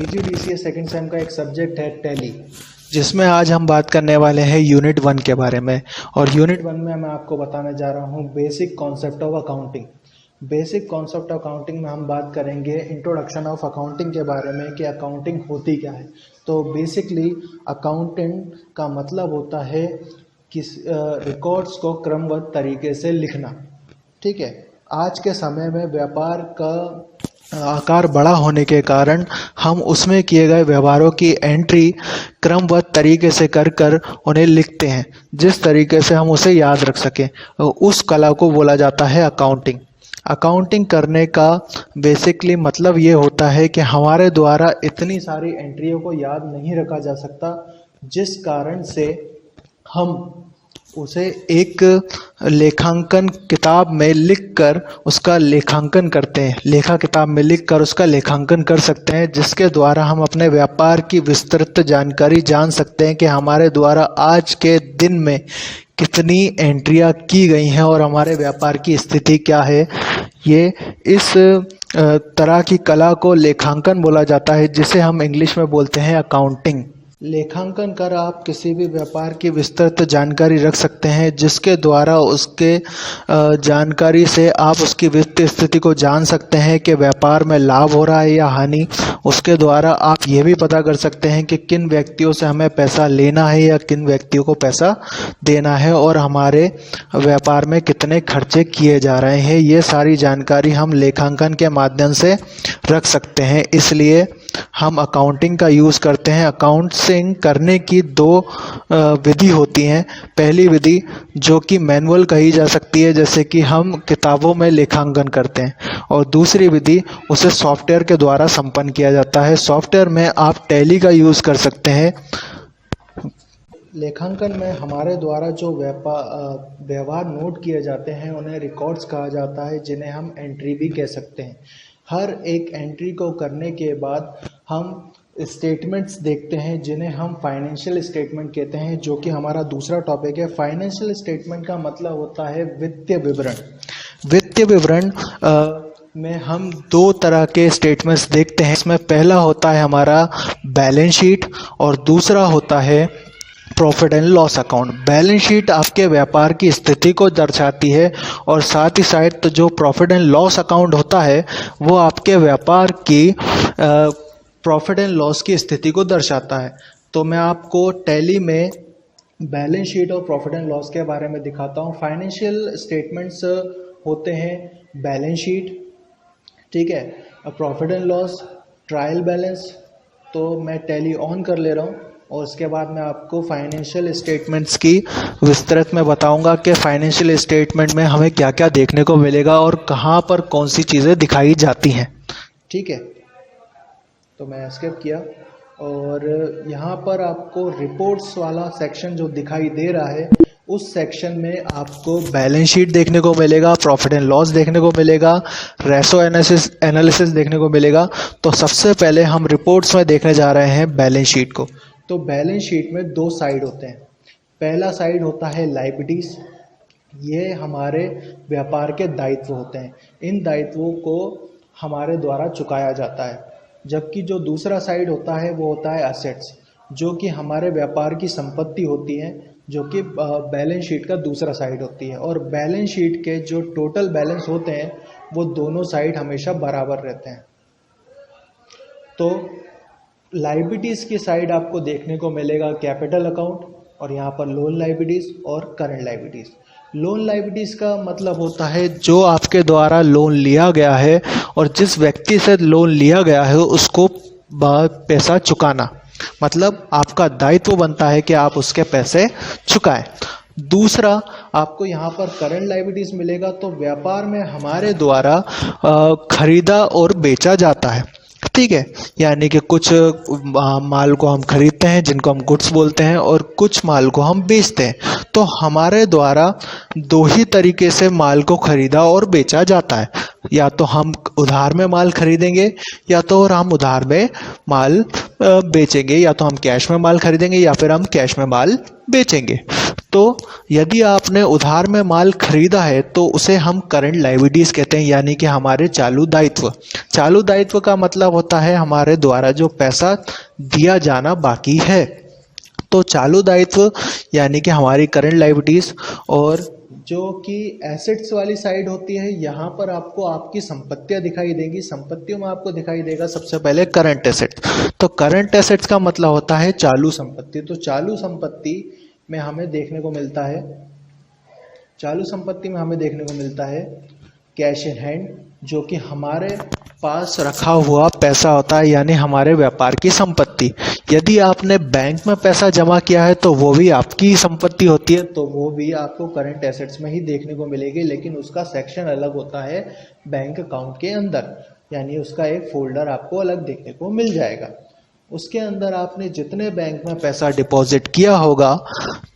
PGDCA second same का एक subject है टैली, जिसमें आज हम बात करने वाले हैं यूनिट 1 के बारे में। और यूनिट 1 में मैं आपको बताने जा रहा हूँ basic concept of accounting. Basic concept of accounting में हम बात करेंगे इंट्रोडक्शन ऑफ अकाउंटिंग के बारे में कि अकाउंटिंग होती क्या है। तो बेसिकली अकाउंटेंट का मतलब होता है किस रिकॉर्ड्स को क्रमबद्ध तरीके से लिखना। ठीक है, आज के समय में व्यापार का आकार बड़ा होने के कारण हम उसमें किए गए व्यवहारों की एंट्री क्रमबद्ध तरीके से कर उन्हें लिखते हैं, जिस तरीके से हम उसे याद रख सकें। उस कला को बोला जाता है अकाउंटिंग। अकाउंटिंग करने का बेसिकली मतलब ये होता है कि हमारे द्वारा इतनी सारी एंट्रियों को याद नहीं रखा जा सकता, जिस कारण से हम उसे एक लेखांकन किताब में लिखकर उसका लेखांकन करते हैं, लेखा किताब में लिखकर उसका लेखांकन कर सकते हैं, जिसके द्वारा हम अपने व्यापार की विस्तृत जानकारी जान सकते हैं कि हमारे द्वारा आज के दिन में कितनी एंट्रियां की गई हैं और हमारे व्यापार की स्थिति क्या है। ये इस तरह की कला को लेखांकन बोला जाता है, जिसे हम इंग्लिश में बोलते हैं अकाउंटिंग। लेखांकन कर आप किसी भी व्यापार की विस्तृत जानकारी रख सकते हैं, जिसके द्वारा उसके जानकारी से आप उसकी वित्तीय स्थिति को जान सकते हैं कि व्यापार में लाभ हो रहा है या हानि। उसके द्वारा आप ये भी पता कर सकते हैं कि किन व्यक्तियों से हमें पैसा लेना है या किन व्यक्तियों को पैसा देना है और हमारे व्यापार में कितने खर्चे किए जा रहे हैं। ये सारी जानकारी हम लेखांकन के माध्यम से रख सकते हैं, इसलिए हम अकाउंटिंग का यूज़ करते हैं। अकाउंटिंग करने की दो विधि होती हैं। पहली विधि जो कि मैनुअल कही जा सकती है, जैसे कि हम किताबों में लेखांकन करते हैं, और दूसरी विधि उसे सॉफ्टवेयर के द्वारा संपन्न किया जाता है। सॉफ्टवेयर में आप टैली का यूज़ कर सकते हैं। लेखांकन में हमारे द्वारा जो व्यवहार नोट किए जाते हैं उन्हें रिकॉर्ड्स कहा जाता है, जिन्हें हम एंट्री भी कह सकते हैं। हर एक एंट्री को करने के बाद हम स्टेटमेंट्स देखते हैं, जिन्हें हम फाइनेंशियल स्टेटमेंट कहते हैं, जो कि हमारा दूसरा टॉपिक है। फाइनेंशियल स्टेटमेंट का मतलब होता है वित्तीय विवरण। वित्तीय विवरण में हम दो तरह के स्टेटमेंट्स देखते हैं। इसमें पहला होता है हमारा बैलेंस शीट और दूसरा होता है profit and loss account. Balance sheet आपके व्यापार की स्थिति को दर्शाती है और साथ ही साथ जो प्रॉफिट एंड लॉस अकाउंट होता है वो आपके व्यापार की प्रॉफिट एंड लॉस की स्थिति को दर्शाता है। तो मैं आपको टैली में बैलेंस शीट और प्रॉफिट एंड लॉस के बारे में दिखाता हूँ। फाइनेंशियल स्टेटमेंट्स होते हैं बैलेंस शीट, ठीक है, profit and loss, trial balance. तो मैं टैली ऑन कर ले रहा हूँ और उसके बाद मैं आपको फाइनेंशियल स्टेटमेंट्स की विस्तृत में बताऊंगा कि फाइनेंशियल स्टेटमेंट में हमें क्या क्या देखने को मिलेगा और कहाँ पर कौन सी चीज़ें दिखाई जाती हैं। ठीक है, तो मैं स्किप किया और यहाँ पर आपको रिपोर्ट्स वाला सेक्शन जो दिखाई दे रहा है, उस सेक्शन में आपको बैलेंस शीट देखने को मिलेगा, प्रॉफिट एंड लॉस देखने को मिलेगा, रेशो एनालिसिस देखने को मिलेगा। तो सबसे पहले हम रिपोर्ट्स में देखने जा रहे हैं बैलेंस शीट को। तो बैलेंस शीट में दो साइड होते हैं। पहला साइड होता है लायबिलिटीज, ये हमारे व्यापार के दायित्व होते हैं। इन दायित्वों को हमारे द्वारा चुकाया जाता है। जबकि जो दूसरा साइड होता है वो होता है असेट्स, जो कि हमारे व्यापार की संपत्ति होती है, जो कि बैलेंस शीट का दूसरा साइड होती है। और बैलेंस शीट के जो टोटल बैलेंस होते हैं वो दोनों साइड हमेशा बराबर रहते हैं। तो लायबिलिटीज़ की साइड आपको देखने को मिलेगा कैपिटल अकाउंट, और यहाँ पर लोन लायबिलिटीज़ और करंट लायबिलिटीज़। लोन लायबिलिटीज़ का मतलब होता है जो आपके द्वारा लोन लिया गया है और जिस व्यक्ति से लोन लिया गया है उसको पैसा चुकाना, मतलब आपका दायित्व बनता है कि आप उसके पैसे चुकाएं। दूसरा आपको यहाँ पर करंट लायबिलिटीज़ मिलेगा। तो व्यापार में हमारे द्वारा खरीदा और बेचा जाता है, ठीक है, यानी कि कुछ माल को हम खरीदते हैं जिनको हम गुड्स बोलते हैं और कुछ माल को हम बेचते हैं। तो हमारे द्वारा दो ही तरीके से माल को खरीदा और बेचा जाता है, या तो हम उधार में माल खरीदेंगे या तो हम उधार में माल बेचेंगे, या तो हम कैश में माल खरीदेंगे या फिर हम कैश में माल बेचेंगे। तो यदि आपने उधार में माल खरीदा है तो उसे हम करंट लायबिलिटीज कहते हैं, यानी कि हमारे चालू दायित्व। चालू दायित्व का मतलब होता है हमारे द्वारा जो पैसा दिया जाना बाकी है। तो चालू दायित्व यानी कि हमारी करंट लायबिलिटीज। और जो कि एसेट्स वाली साइड होती है, यहाँ पर आपको आपकी संपत्तियां दिखाई देंगी। संपत्तियों में आपको दिखाई देगा सबसे पहले करंट एसेट। तो करंट एसेट्स का मतलब होता है चालू संपत्ति। तो चालू संपत्ति में हमें देखने को मिलता है, चालू संपत्ति में हमें देखने को मिलता है कैश इन हैंड, जो कि हमारे पास रखा हुआ पैसा होता है, यानी हमारे व्यापार की संपत्ति। यदि आपने बैंक में पैसा जमा किया है तो वो भी आपकी संपत्ति होती है, तो वो भी आपको करंट एसेट्स में ही देखने को मिलेगी, लेकिन उसका सेक्शन अलग होता है बैंक अकाउंट के अंदर, यानी उसका एक फोल्डर आपको अलग देखने को मिल जाएगा। उसके अंदर आपने जितने बैंक में पैसा डिपॉजिट किया होगा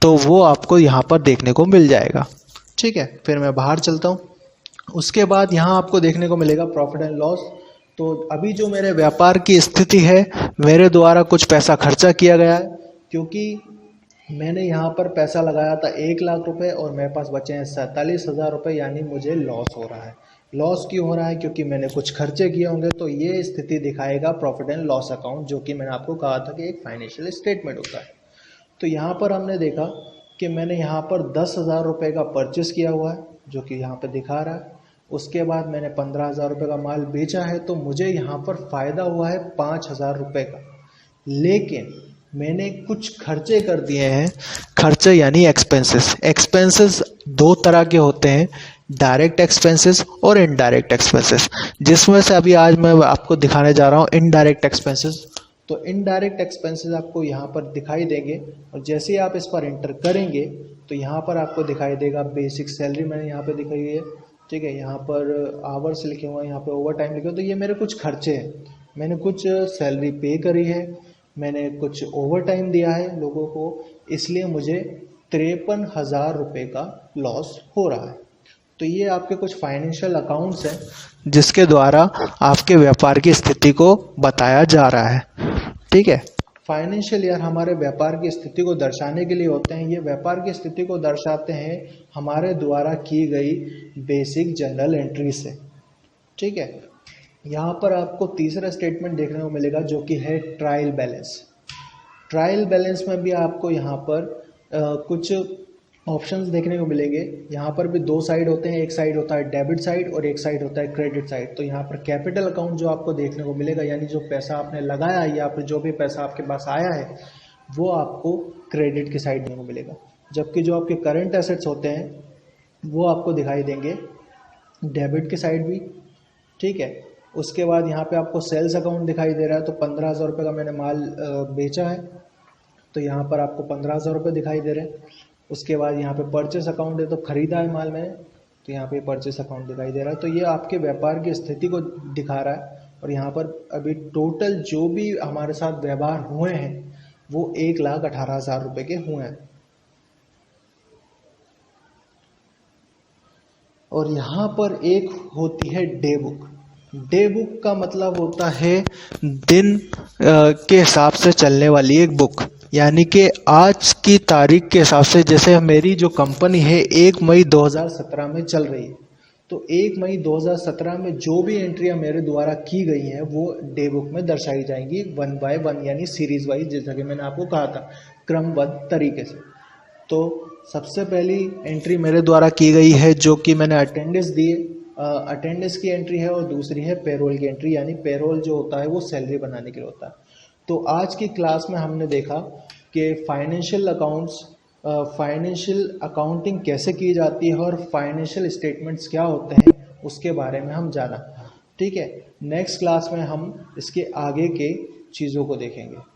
तो वो आपको यहाँ पर देखने को मिल जाएगा। ठीक है, फिर मैं बाहर चलता हूँ। उसके बाद यहाँ आपको देखने को मिलेगा प्रॉफिट एंड लॉस। तो अभी जो मेरे व्यापार की स्थिति है, मेरे द्वारा कुछ पैसा खर्चा किया गया है, क्योंकि मैंने यहाँ पर पैसा लगाया था 1 लाख रुपए और मेरे पास बचे हैं 47,000 रुपये, यानी मुझे लॉस हो रहा है। लॉस क्यों हो रहा है? क्योंकि मैंने कुछ खर्चे किए होंगे। तो ये स्थिति दिखाएगा प्रॉफिट एंड लॉस अकाउंट, जो कि मैंने आपको कहा था कि एक फाइनेंशियल स्टेटमेंट होता है। तो यहाँ पर हमने देखा कि मैंने यहाँ पर 10,000 रुपये का परचेस किया हुआ है, जो कि यहाँ पर दिखा रहा है। उसके बाद मैंने 15,000 रुपये का माल बेचा है, तो मुझे यहाँ पर फ़ायदा हुआ है 5,000 रुपये का। लेकिन मैंने कुछ खर्चे कर दिए हैं। खर्चे यानी एक्सपेंसेस। एक्सपेंसेस दो तरह के होते हैं, डायरेक्ट एक्सपेंसेस और इनडायरेक्ट एक्सपेंसेस, जिसमें से अभी आज मैं आपको दिखाने जा रहा हूँ इनडायरेक्ट एक्सपेंसेस। तो इनडायरेक्ट एक्सपेंसेस आपको यहाँ पर दिखाई देंगे, और जैसे ही आप इस पर एंटर करेंगे तो यहाँ पर आपको दिखाई देगा बेसिक सैलरी मैंने यहाँ पे दिखाई हुई है। ठीक है, यहाँ पर आवर्स लिखे हुए हैं, यहाँ पे ओवर टाइम लिखे हुए। तो ये मेरे कुछ खर्चे हैं, मैंने कुछ सैलरी पे करी है, मैंने कुछ ओवर टाइम दिया है लोगों को, इसलिए मुझे 53,000 रुपये का लॉस हो रहा है। तो ये आपके कुछ फाइनेंशियल अकाउंट्स हैं जिसके द्वारा आपके व्यापार की स्थिति को बताया जा रहा है। ठीक है, फाइनेंशियल ईयर हमारे व्यापार की स्थिति को दर्शाने के लिए होते हैं। ये व्यापार की स्थिति को दर्शाते हैं हमारे द्वारा की गई बेसिक जनरल एंट्री से। ठीक है, यहाँ पर आपको तीसरा स्टेटमेंट देखने को मिलेगा, जो कि है ट्रायल बैलेंस। ट्रायल बैलेंस में भी आपको यहाँ पर कुछ ऑप्शंस देखने को मिलेंगे। यहाँ पर भी दो साइड होते हैं, एक साइड होता है डेबिट साइड और एक साइड होता है क्रेडिट साइड। तो यहाँ पर कैपिटल अकाउंट जो आपको देखने को मिलेगा, यानी जो पैसा आपने लगाया या फिर जो भी पैसा आपके पास आया है, वो आपको क्रेडिट की साइड देखने को मिलेगा। जबकि जो आपके करंट एसेट्स होते हैं वो आपको दिखाई देंगे डेबिट की साइड भी। ठीक है, उसके बाद यहाँ पे आपको सेल्स अकाउंट दिखाई दे रहा है। तो 15,000 रुपये का मैंने माल बेचा है, तो यहाँ पर आपको 15,000 रुपये दिखाई दे रहे हैं। उसके बाद यहाँ पे परचेस अकाउंट है, तो ख़रीदा है माल मैंने, तो यहाँ पे परचेस अकाउंट दिखाई दे रहा है। तो ये आपके व्यापार की स्थिति को दिखा रहा है। और यहाँ पर अभी टोटल जो भी हमारे साथ व्यवहार हुए हैं वो 1,18,000 रुपये के हुए हैं। और यहाँ पर एक होती है डे बुक। डे बुक का मतलब होता है दिन के हिसाब से चलने वाली एक बुक, यानी कि आज की तारीख के हिसाब से। जैसे मेरी जो कंपनी है 1 मई 2017 में चल रही है, तो 1 मई 2017 में जो भी एंट्रियां मेरे द्वारा की गई हैं वो डे बुक में दर्शाई जाएंगी 1 बाय 1, यानी सीरीज वाइज, जैसा कि मैंने आपको कहा था क्रमबद्ध तरीके से। तो सबसे पहली एंट्री मेरे द्वारा की गई है जो कि मैंने अटेंडेंस दिए, अटेंडेंस की एंट्री है, और दूसरी है पेरोल की एंट्री, यानी पेरोल जो होता है वो सैलरी बनाने के लिए होता है। तो आज की क्लास में हमने देखा कि फाइनेंशियल अकाउंट्स, फाइनेंशियल अकाउंटिंग कैसे की जाती है और फाइनेंशियल स्टेटमेंट्स क्या होते हैं उसके बारे में हम जाना। ठीक है, नेक्स्ट क्लास में हम इसके आगे के चीज़ों को देखेंगे।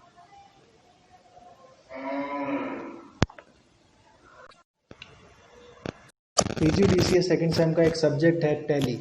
PGDCA सेकंड सेम का एक सब्जेक्ट है टैली।